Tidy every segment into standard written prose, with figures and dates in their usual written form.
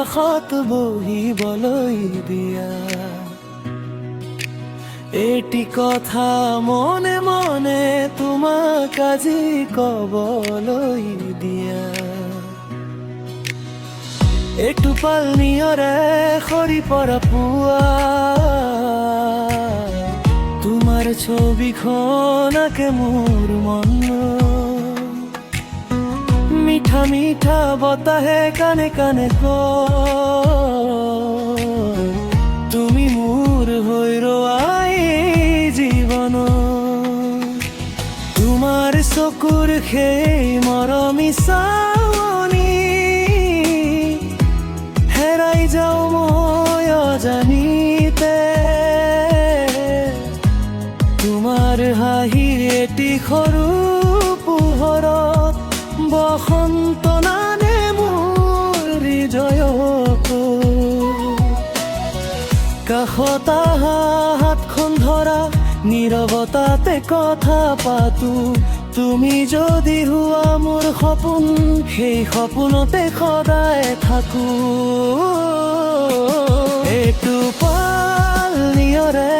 কাষত বহিবলৈ দিয়া। এটি কথা মনে মনে তোমাক আজি কবলৈ দিয়া। এটোপাল নিয়ৰে সৰি পৰা পুৱা তোমাৰ ছবিখন আঁকে মোৰ মন। মিঠা মিঠা বতাহে কানে কানে কয় তুমি মোৰ হৈ ৰোৱাই জীৱন। তোমাৰ চকুৰ সেই মৰমী চাৱনি হেৰাই যাওঁ মই অজানিতে। তোমাৰ হাঁহিৰ এটি সৰু পোহৰত বসন্ত নানে মোৰ হৃদয়কো। কাষত আহা হাতখন ধৰা নীৰৱতাতে কথা পাতো। তুমি যদি হোৱা মোৰ সপোন সেই সপোনতে সদায় থাকো। এটোপাল নিয়ৰে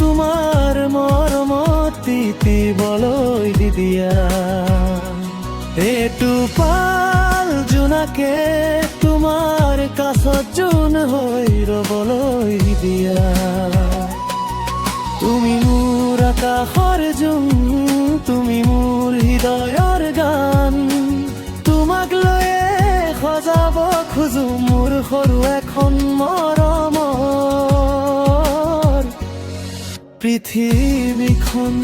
তোমাৰ মৰমত তিতিবলৈ দি দিয়া। এটোপাল জোনাকে তোমাৰ কাষত জোন হৈ ৰবলৈ দিয়া। তুমি মোৰ আকাশৰ জোন, তুমি মোৰ হৃদয়ৰ গান। তোমাক লৈয়ে সজাব খোজো মোৰ সৰু এখন মৰমৰ পৃথিৱীখন।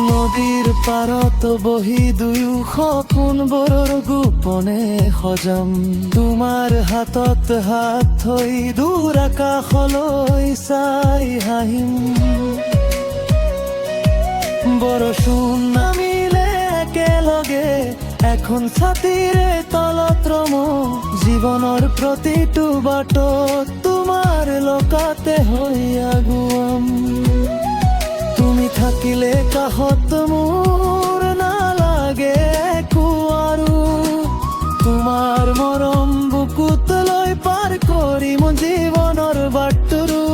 নদীৰ পাৰত বহি দুয়ো সপোনবোৰৰ গোপনে সজাম। তোমাৰ হাতত হাত থৈ দূৰ আকাশলৈ চাই হাঁহিম। বৰষুণ নামিলে একেলগে এখন ছাতিৰে তলত ৰম। জীৱনৰ প্ৰতিটো বাটত তোমাৰ লগতে হৈ আগুৱাম। তুমি থাকিলে কাষত মোৰ নালাগে একো আৰু। তোমাৰ মৰম বুকুত লৈ পাৰ কৰিম জীৱনৰ বাটৰো।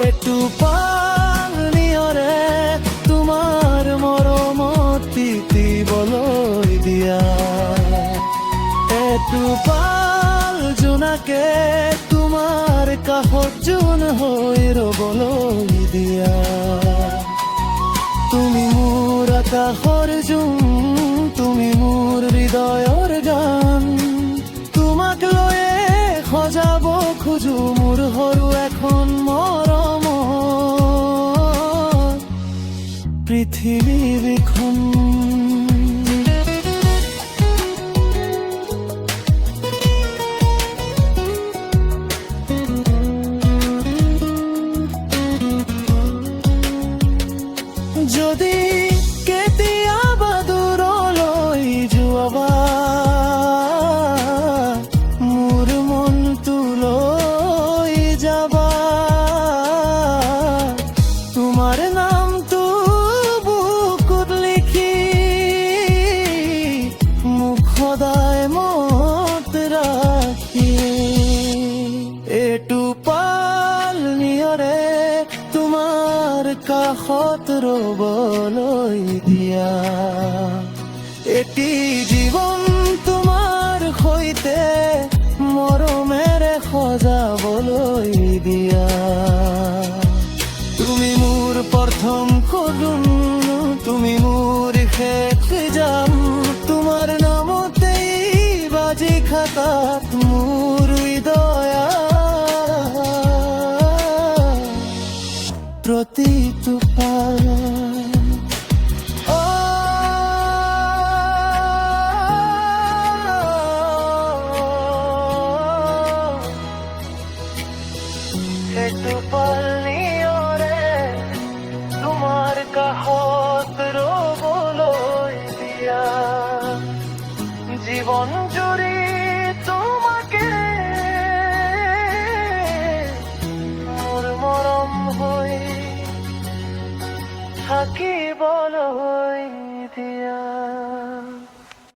এটোপাল নিয়ৰে তোমাৰ মৰমত তিতিবলৈ দিয়া। এটোপাল জোনাকে তোমাৰ কাষত জোন হৈ ৰবলৈ দিয়া। তুমি মোৰ আকাশৰ জোন, তুমি মোৰ হৃদয়ৰ গান। তোমাক লৈয়ে সজাব খোজো মোৰ সৰু এখন মৰমৰ পৃথিৱীখন। যদি কেতিয়াবা দূৰলৈ যোৱা মোৰ মনটো লৈ যাবা। তোমাৰ নামটো বুকুত লিখি মোক সদায় মনত ৰাখি। এটোপাল নিয়ৰে তোমাৰ কাষত ৰবলৈ দিয়া। এটি জীৱন তোমাৰ সৈতে মৰমেৰে সজাবলৈ দিয়া।